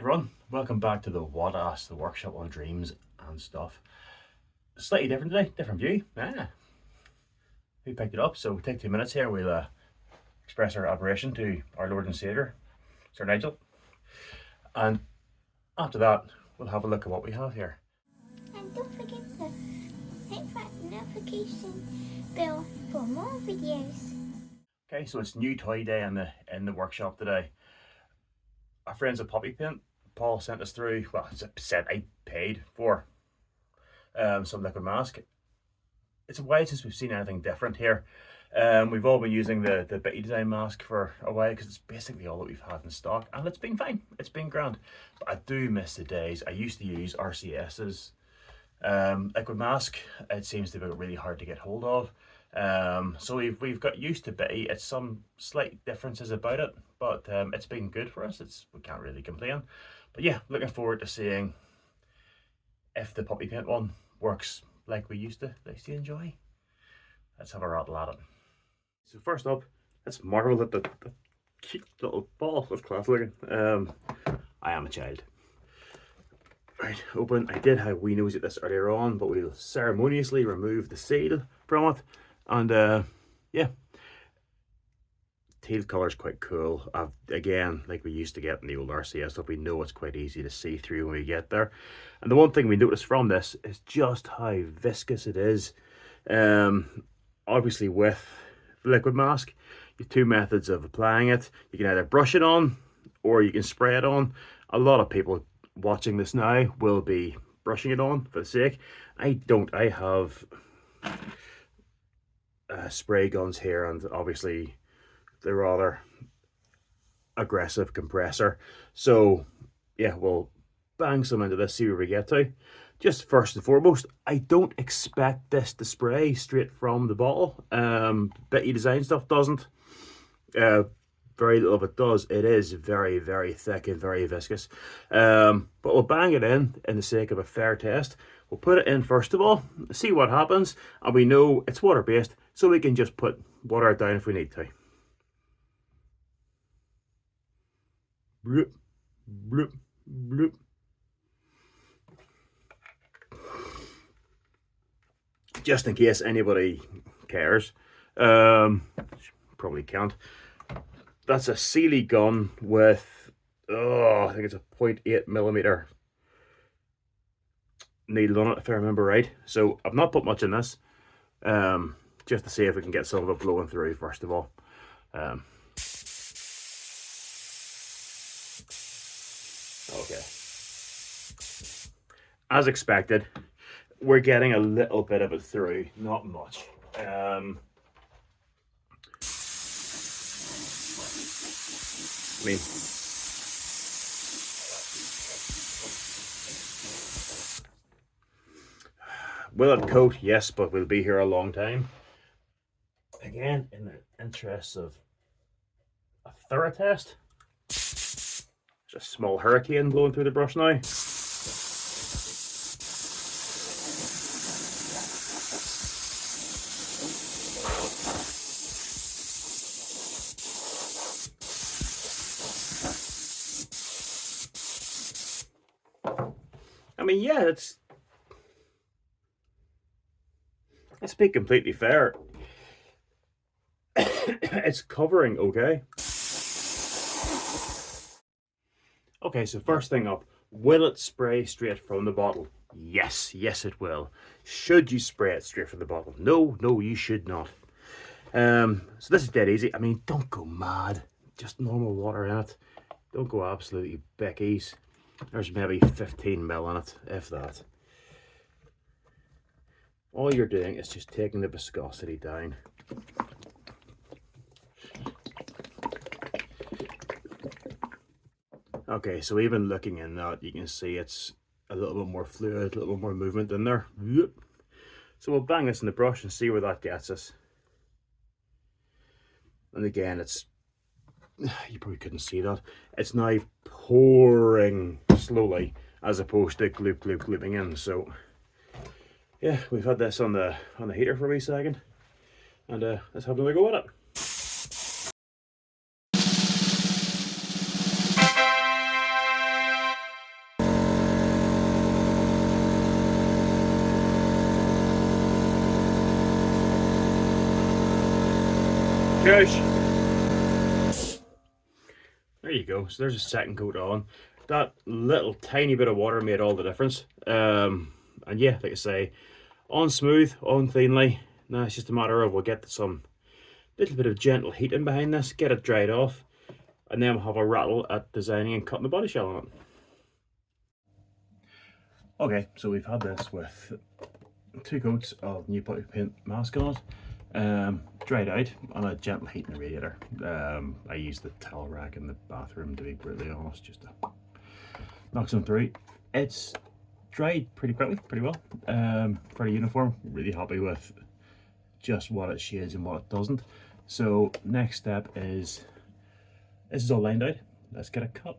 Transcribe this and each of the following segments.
Everyone, welcome back to the What Ask the Workshop of Dreams and Stuff. Slightly different today, different view. We picked it up, so we'll take 2 minutes here. We'll express our admiration to our Lord and Saviour, Sir Nigel. And after that, we'll have a look at what we have here. And don't forget to hit that notification bell for more videos. Okay, so it's new toy day in the workshop today. Our friends at PuppyPaint, Paul sent us through, well, it's a set I paid for, some liquid mask. It's a while since we've seen anything different here. We've all been using the Bitty design mask for a while because it's basically all that we've had in stock, and it's been fine, it's been grand. But I do miss the days I used to use RCS's liquid mask. It seems to be really hard to get hold of. So we've got used to Bitty. It's some slight differences about it, but it's been good for us. We can't really complain. But yeah, looking forward to seeing if the PuppyPaint one works like we used to enjoy. Let's have a rattle at it. So first up, let's marvel at the cute little ball. That's class looking. I am a child. Right, open. I did have wee nose at this earlier on, but we'll ceremoniously remove the seal from it. And yeah, teal colour is quite cool. Again, like we used to get in the old RCS stuff, we know it's quite easy to see through when we get there. And the one thing we notice from this is just how viscous it is. Obviously with the liquid mask, you have two methods of applying it. You can either brush it on or you can spray it on. A lot of people watching this now will be brushing it on for the sake. I don't. I have spray guns here, and obviously they're rather aggressive compressor. So yeah, we'll bang some into this, see where we get to. Just first and foremost, I don't expect this to spray straight from the bottle. Bitty design stuff doesn't. Very little of it does. It is very, very thick and very viscous. But we'll bang it in the sake of a fair test. We'll put it in first of all, see what happens, and we know it's water-based, so we can just put water down if we need to. Bloop, bloop, bloop. Just in case anybody cares, probably can't. That's a Sealy gun with, I think it's a 0.8mm needle on it, if I remember right. So I've not put much in this, just to see if we can get some of it blowing through first of all. Okay. As expected, we're getting a little bit of it through, not much. I mean, will it coat? Yes, but we'll be here a long time. Again, in the interests of a thorough test, there's a small hurricane blowing through the brush now. I mean, yeah, let's be completely fair. It's covering okay. Okay, so first thing up, will it spray straight from the bottle? Yes, yes it will. Should you spray it straight from the bottle? No, no, you should not. So this is dead easy. I mean, don't go mad. Just normal water in it. Don't go absolutely beckies. There's maybe 15ml in it, if that. All you're doing is just taking the viscosity down. Okay, so even looking in that, you can see it's a little bit more fluid, a little bit more movement in there. So we'll bang this in the brush and see where that gets us. And again, it's, you probably couldn't see that, it's now pouring slowly as opposed to gloop gloop glooping in. So yeah, we've had this on the heater for a wee second, and let's have another go at it. Push! There you go. So there's a second coat on. That little tiny bit of water made all the difference. And yeah, like I say, on smooth, on cleanly. Now it's just a matter of we'll get some little bit of gentle heat in behind this, get it dried off, and then we'll have a rattle at designing and cutting the body shell on it. Okay, so we've had this with 2 coats of new PuppyPaint Mask on it, dried out on a gentle heat in the radiator. I used the towel rack in the bathroom, to be brutally honest, just to knock some through. It's dried pretty quickly, pretty well, pretty uniform. Really happy with just what it shades and what it doesn't. So next step is, this is all lined out, let's get it cut.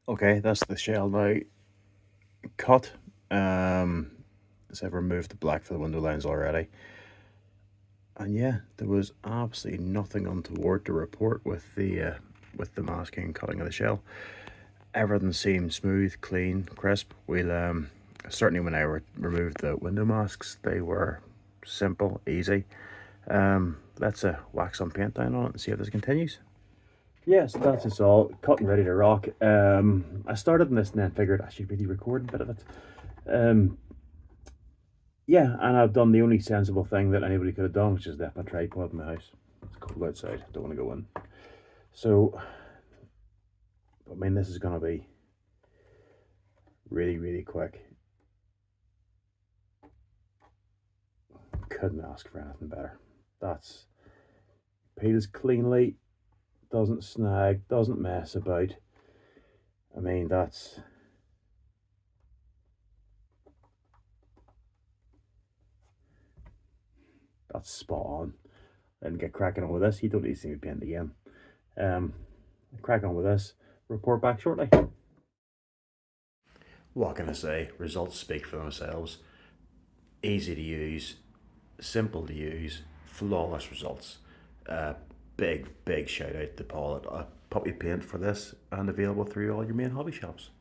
Okay, that's the shell now cut. So I've removed the black for the window lines already. And yeah, there was absolutely nothing untoward to report with the masking and cutting of the shell. Everything seemed smooth, clean, crisp. We'll certainly when I removed the window masks, they were simple, easy. Let's wax some paint down on it and see if this continues. Yes, that's us all cut and ready to rock. I started on this and then figured I should really record a bit of it. Yeah, and I've done the only sensible thing that anybody could have done, which is left my tripod in the house. It's cold outside, don't want to go in. So, I mean, this is going to be really, really quick. Couldn't ask for anything better. That's peels cleanly, doesn't snag, doesn't mess about. I mean, that's spot on. And get cracking on with this. You don't need to see me paint again. Crack on with this. Report back shortly. What can I say? Results speak for themselves. Easy to use, simple to use, flawless results. Big shout out to Paul at PuppyPaint for this, and available through all your main hobby shops.